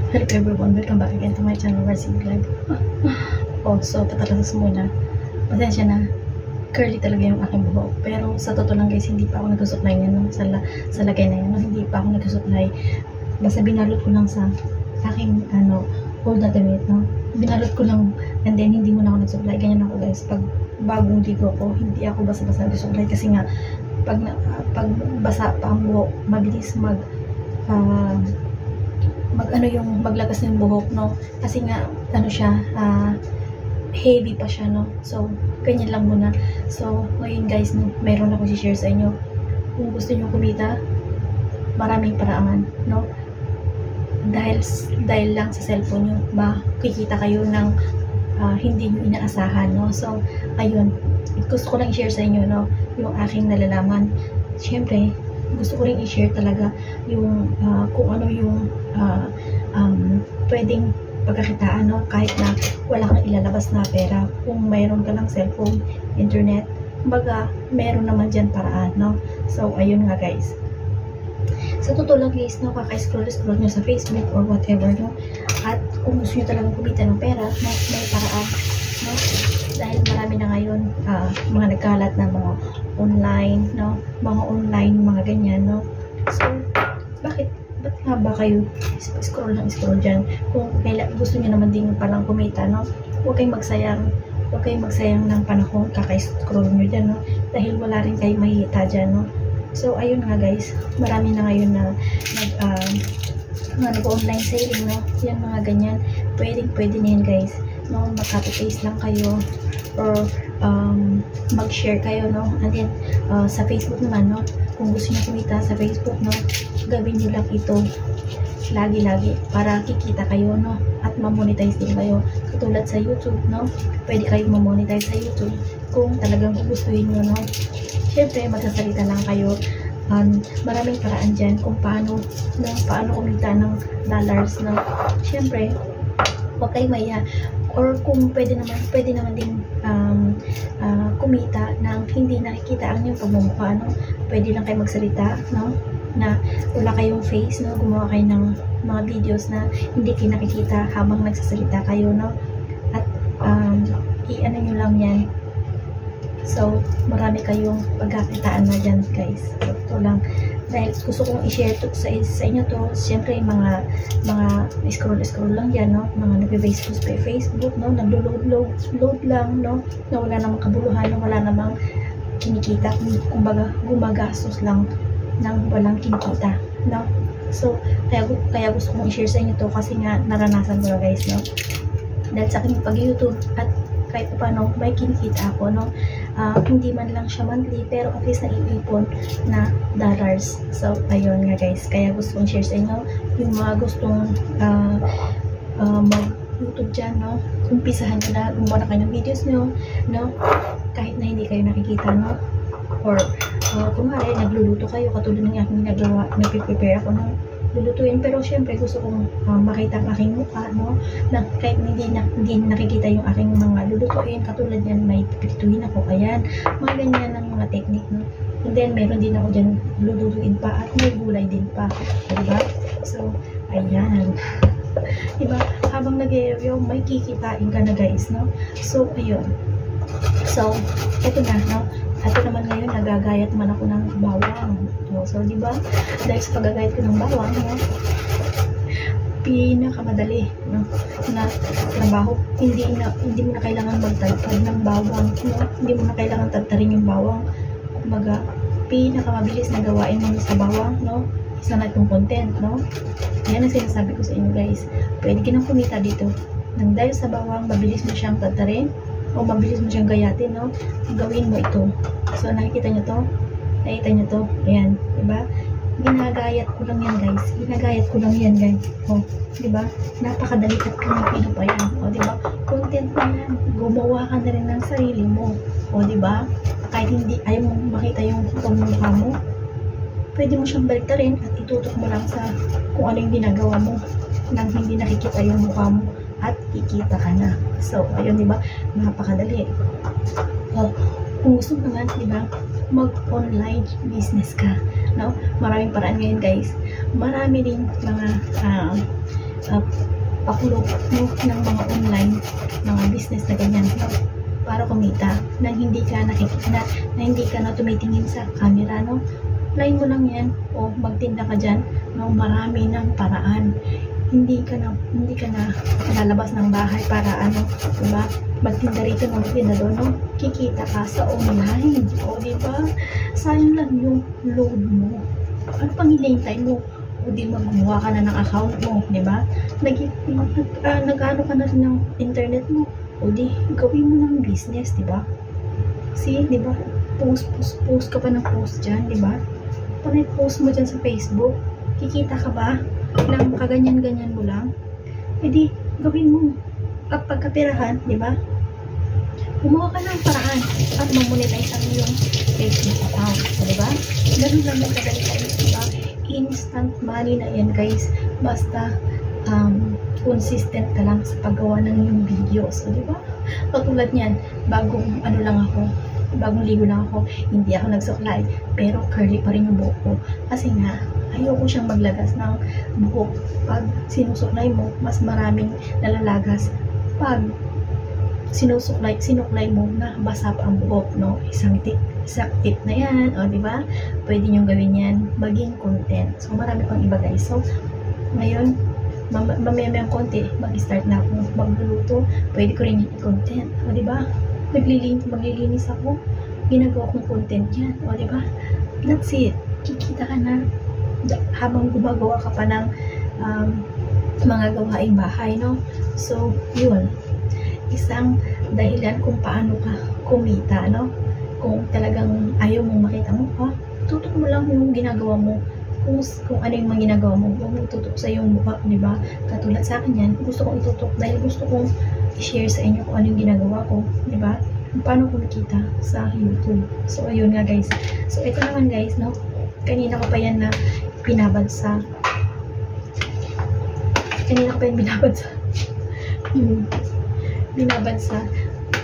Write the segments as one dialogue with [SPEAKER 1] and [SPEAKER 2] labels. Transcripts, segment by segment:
[SPEAKER 1] Hello everyone, welcome back again to my channel, Marcy Vlog. So patalasas muna. Pasensya na, curly talaga yung aking buhok. Pero sa totoo lang guys, hindi pa ako nagsusuklay ngayon, no? Sa lagay na yan, no? Hindi pa ako nagsusuklay. Basta binalot ko lang sa aking old na damit, no? Binalot ko lang, and then hindi mo na ako nagsuklay. Ganyan ako guys, pag bagong ligo ko, hindi ako basta-basta nagsusuklay kasi nga pag basa pa ang buhok, mabilis maglagas ng buhok, no? Kasi nga siya, heavy pa siya, no? So ganyan lang muna. So ngayon guys, no, mayroon ako i-share sa inyo. Kung gusto niyo kumita, maraming paraan, no? Dahil lang sa cellphone niyo, makikita kayo ng hindi niyo inaasahan, no? So ayun, gusto ko lang i-share sa inyo, no, yung aking nalalaman. Siyempre gusto ko rin i-share talaga yung kung ano yung pwedeng pagkakitaan, no? Kahit na wala kang ilalabas na pera, kung mayroon ka ng cellphone, internet, kumbaga meron naman dyan paraan, no? So ayun nga guys, sa totoo lang guys, no, kaka-scroll nyo sa Facebook or whatever, no? At kung gusto nyo talagang kumita ng pera, no, may paraan, no? Dahil marami na ngayon mga nagkalat na mga online, no? Mga online, mga ganyan, no? So ba't nga ba kayo scroll dyan? Kung gusto nyo naman din palang kumita, no? Huwag kayong magsayang ng panahon kaka-scroll nyo dyan, no? Dahil wala rin kayo mahihita dyan, no? So ayun nga guys, marami na ngayon na nag-online selling, no? Yan mga ganyan, pwede na yan guys, no? Mag-copy-paste lang kayo or mag-share kayo, no? And then sa Facebook naman, no, kung gusto niyo kumita sa Facebook, no, gawin niyo lang ito lagi para kikita kayo, no, at ma-monetize din kayo. Katulad sa YouTube, no, pwede kayong ma-monetize sa YouTube kung talagang gugustuhin niyo, no. Syempre magsasalita lang kayo. Maraming paraan dyan kung paano kumita ng dollars, no. Syempre huwag kayo maya, or kung pwede naman din kumita ng hindi nakikita ang inyong pagmumukha, no. Pwede lang kayo magsalita, no, na wala kayong face, no. Gumawa kayo ng mga videos na hindi kayo nakikita habang nagsasalita kayo, no. At i-ano nyo lang yan. So marami kayong pagkakitaan na dyan guys. Ito lang, dahil gusto kong i-share to sa inyo to. Siyempre mga scroll lang yan, no, mga nagbe-base sa Facebook, no, naglo-load lang, no, na wala namang kabuluhan, no, wala namang kinikita, kumbaga gumagastos lang nang walang kinikita, no. So kaya gusto kong i-share sa inyo to kasi nga naranasan ko na guys, no, dahil sa aking pag-YouTube at kahit paano may kinikita ako, no. Hindi man lang siya monthly, pero at least naiipon na dollars. So ayun nga guys, kaya gusto kong share sa inyo yung mga gustong mag-YouTube dyan, no. Umpisahan ko na, gumawa na kayo ng videos nyo, no, kahit na hindi kayo nakikita, no. Or kumari nagluluto kayo, katulad ng aking ginagawa, nagpe-prepare ako ng lulutuin, pero syempre gusto kong makita ang aking mukha, no, na kahit hindi nakikita yung aking mga lulutuin. Katulad yan, may pipituin ako, ayan, mga ganyan ng mga technique, no. And then meron din ako dyan lulutuin pa at may gulay din pa, diba? So ayan, diba, habang nag-review may kikitain ka na guys, no. So ayun, so eto na, no. Ito naman ngayon, nagagayat man ako ng bawang. So, di ba? Dahil sa paggagayat ko ng bawang, no, pinakamadali, no, na trabaho. Hindi mo na kailangan magtagtag ng bawang, no? Hindi mo na kailangan tagtarin yung bawang. Kumbaga, pinakamabilis na gawain mo sa bawang, no? Isa na itong content, no? Yan ang sinasabi ko sa inyo guys. Pwede ka nang kumita dito. Nang dahil sa bawang, mabilis mo siyang tagtarin o mabilis mo siyang gayatin, no? Gawin mo ito. So nakikita nyo to? Ayan, diba? Ginagayat ko lang yan guys. O, diba? Napakadali at kumipino pa yan. O, diba? Content na yan. Gumawa ka na rin ng sarili mo. O, diba? Kahit hindi ayaw mo makita yung pagmumukha mo, pwede mo siyang baliktarin at itutok mo lang sa kung ano yung ginagawa mo nang hindi nakikita yung mukha mo at kikita ka na. So ayun, diba, napakadali. Kung gusto naman, diba, mag-online business ka, no? Maraming paraan ngayon guys. Marami din mga pakulog no, ng mga online, mga business na ganyan, no, para kumita, na hindi ka nakikita, na hindi ka na tumitingin sa camera, no. Apply mo lang yan, o magtinda ka dyan, no, marami ng paraan. Hindi ka na lalabas ng bahay para ano, diba? Magtinda rito, magtinda doon, no? Kikita ka sa online, o diba? Sayang lang yung load mo. Ano pang hinihintay mo? O di maggumawa ka na ng account mo, diba? Nag-ano ka na rin ng internet mo, o di gawin mo ng business, diba? See, diba? Post ka pa ng post dyan, diba? Pag post mo dyan sa Facebook, kikita ka ba ng kaganyan-ganyan mo lang? E di, gawin mo. Kapag kapirahan, di ba? Gumawa ka ng paraan at mamonetize ang iyong Facebook account. Di ba? Ganun lang ang kadali tayo, di ba? Instant money na yan, guys. Basta, consistent ka lang sa paggawa ng iyong videos. So, di ba? Patulad niyan, bagong ligo lang ako, hindi ako nagsuklay, pero curly pa rin yung buhok ko. Kasi nga, ayoko siyang maglagas ng buhok. Pag sinusuklay mo, mas maraming nalalagas. Pag sinuklay mo na basa pa ang buhok, no? Isang tip na yan, o diba? Pwede nyo gawin yan, maging content. So, marami pang iba, guys. So, ngayon, mamaya-mayang konti, mag-start na ako magluluto. Pwede ko rin yung i-content, o diba? Maglilinis ako, ginagawa kong content yan, o diba? That's it. Kikita ka na habang gumagawa ka pa ng mga gawaing bahay, no? So, yun. Isang dahilan kung paano ka kumita, no? Kung talagang ayaw mong makita mo, tutok mo lang yung ginagawa mo. Kung ano yung mga ginagawa mo, huwag mo itutok sa iyong mukha, diba? Katulad sa akin yan, gusto kong itutok dahil gusto kong i-share sa inyo kung ano yung ginagawa ko, diba? Paano kumikita sa YouTube. So, ayun nga, guys. So, ito naman, guys, no? Kanina ko pa yan na binabad sa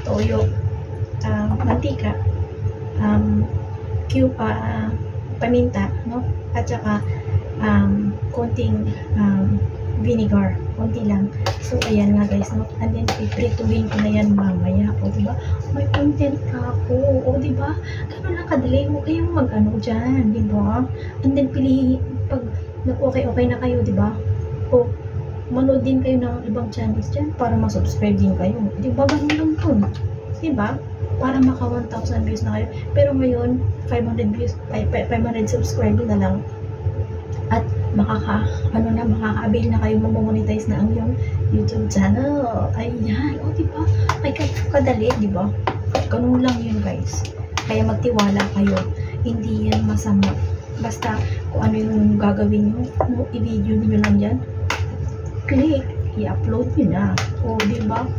[SPEAKER 1] toyo, mantika, paminta, no? At saka konting vinegar, konti lang. So, ayan nga, guys, no? And then, iprituhin ko na yan mamaya. O, diba? May content ka ako. O, diba? Gano'n lang kadali. Huwag kayong mag-ano dyan, diba? And then, pilihin, pag nag-okay na kayo, diba? O, manood din kayo ng ibang channels dyan para ma-subscribe din kayo. Diba? Gano'n lang to. Diba? Para maka 1,000 views na kayo. Pero ngayon, 500 subscriber na lang. At makaka-avail na kayo, mamonetize na ang iyong YouTube channel. Ayan. O, diba? Ay, kadali, diba? Ganun lang yun, guys. Kaya magtiwala kayo. Hindi yan masama. Basta, kung ano yung gagawin nyo, i-video nyo lang yan. Click. I-upload nyo na. O, diba?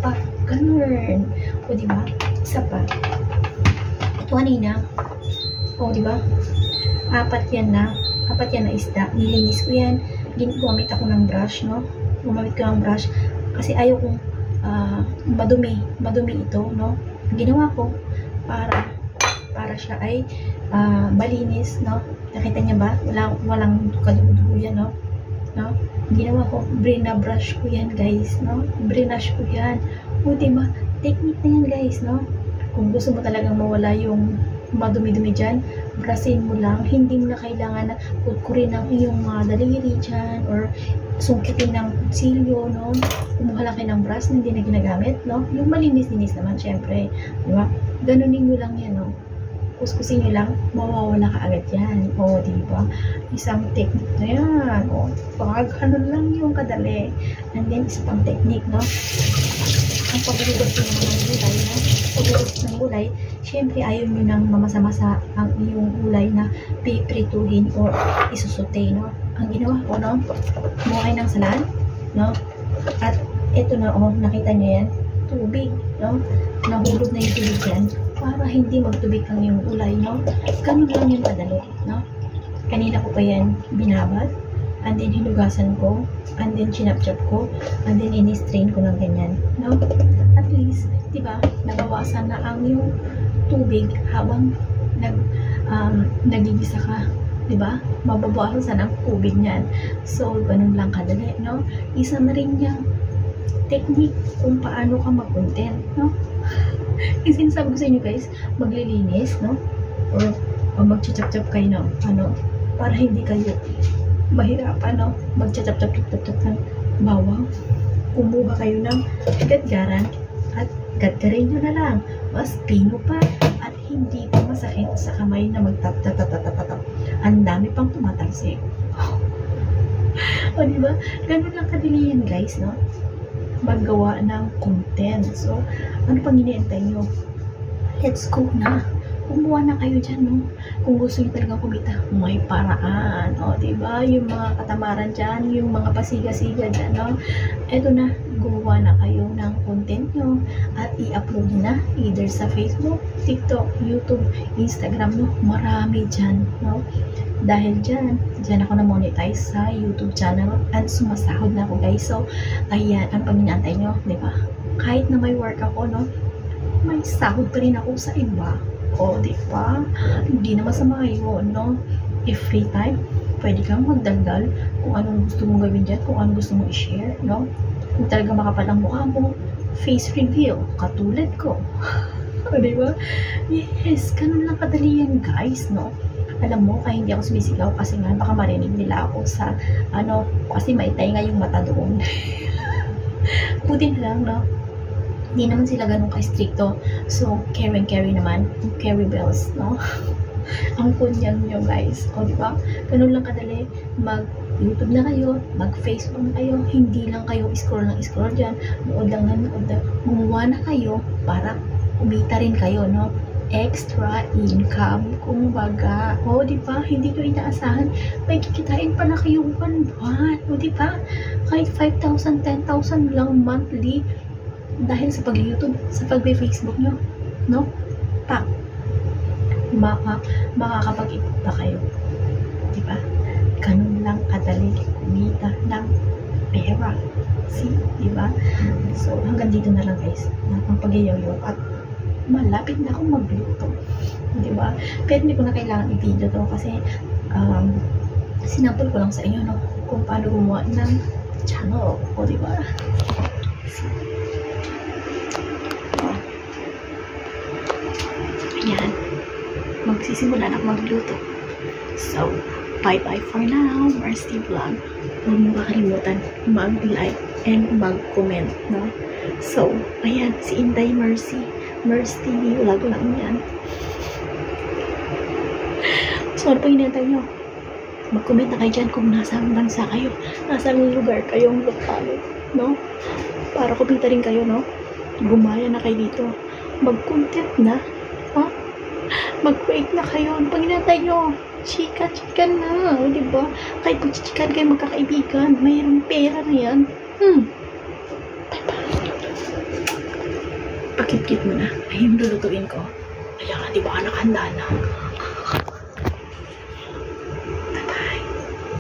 [SPEAKER 1] Ganun. O, diba? Isa pa. Ito kanina. O, diba? Apat yan na isda. Nilinis ko yan. Gumamit ako ng brush, no? Gumamit ko ng brush kasi ayaw kong madumi ito, no? Ginawa ko para siya ay malinis, no? Nakita niya ba? Walang kadugo-dugo yan, no? Ginawa ko, brush ko yan, guys, no? Brush ko yan. O, diba? Technique na yan, guys, no? Kung gusto mo talagang mawala yung madumi-dumi dyan, brushin mo lang. Hindi mo na kailangan na kutkurin ng iyong mga daliri dyan or sungkitin ng kutsilyo, no? Kumuha lang kayo ng brush na hindi na ginagamit, no? Yung malinis-linis naman, syempre. Diba? Ganunin nyo lang yan, no? Kuskusin nyo lang, mawawala ka agad yan. O, diba? Isang technique na yan. O, pag ano lang yung kadali. And then, isa pang technique, no? Ang pagulugod ng mga gulay, no? Pagulugod ng gulay, syempre ayaw nyo nang mamasa-masa ang iyong gulay na piprituhin or isusute, no? Ang ginawa ko, no? Buhay ng salad, no? At ito na, nakita nyo yan? Tubig, no? Nahulog na yung tubig yan para hindi magtubig ang iyong gulay, no? Ganun lang yung kadali, no? Kanina ko pa yan binabad, and then hinugasan ko, and then chinap-chap ko, and then in-strain ko ng ganyan, no? At least, diba, nabawasan na ang yung tubig habang nagigisa ka. di ba? Mababawasan ang ubig niyan. So, ganun lang kadali, no? Isa na rin yung technique kung paano ka mag-content, no? Kasi sinasabi ko sa inyo guys, maglilinis, no? O magchachap-chap kayo ng, para hindi kayo mahirapan, no? Magchachap-chap-chap-chap ng bawang. Kumuha kayo ng gadgaran at gadgarin nyo na lang. Mas pino pa at hindi pa masakit sa kamay na magtap-tap-tap-tap-tap. Ang dami pang tumatalsik. O diba? Ganun lang kadali yan guys, no? Maggawa ng content. So, ano pang iniintay nyo? Let's go na. Kumuha na kayo dyan, no? Kung gusto nyo talagang kumita, may paraan. O, diba? Yung mga katamaran dyan, yung mga pasiga-siga dyan, no? Eto na, gumawa na kayo ng content nyo at i-upload nyo na either sa Facebook, TikTok, YouTube, Instagram, no? Marami dyan, no? Dahil dyan ako na-monetize sa YouTube channel at sumasahod na ako guys. So, ayan, ano pang inaantay nyo, diba? Kahit na may work ako, no? May sahod pa rin ako sa iba. O, diba? Hindi na masama yun, no? If free time, pwede kang magdagdal kung anong gusto mong gawin dyan, kung anong gusto mong i-share, no? Kung talaga makapal ang mukha mo, face reveal, katulad ko. O, diba? Yes, ganun lang kadali yan, guys, no? Alam mo, kaya hindi ako sumisigaw kasi nga baka marinig nila ako sa, kasi maitay nga yung mata doon. Buti na lang, no? Hindi naman sila ganun ka-stricto. So, carry naman. Carry bells, no? Ang kunyang nyo, guys. O, diba? Ganun lang kadali. Mag-YouTube na kayo, mag-Facebook na kayo, hindi lang kayo scroll dyan. Nood lang. Gumawa na kayo para kumita rin kayo, no? Extra income, kumbaga. O, diba? Hindi nyo inaasahan. May kikitain pala kayong buwan-buwan. O, diba? Kahit 5,000, 10,000 lang monthly dahil sa pag-YouTube, sa pag-Facebook nyo, no? Pa, makakapag-ipon pa kayo. Diba? Ganun lang kadali kumita ng pera. See? Diba? So, hanggang dito na lang guys. Ang pag-yayaw at malapit na akong magluto. Diba? Pero hindi ko na kailangan i-video to kasi sinapol ko lang sa inyo, no? Kung paano gumawa ng channel. O, diba? Ayan. Magsisimula na ako magluto. So, bye-bye for now, Mercy Vlog. Huwag mo makalimutan mag-like and mag-comment, no? So, ayan, si Inday Mercy. Mercy TV Vlog lang yan. So, ano pa hinintay nyo? Mag-comment na kayo dyan kung nasang bansa kayo. Nasang lugar kayong lokalo, no? Para kumita rin kayo, no? Gumaya na kayo dito. Mag-content na. Ha? Mag-create na kayo. Pag hinintay nyo, chika na. O, diba? Kahit pag-chikan kayo magkakaibigan, mayroong pera na yan. Pakit-kit mo na. Ayun, lulutuin ko. Ayan, diba? Nakahanda na.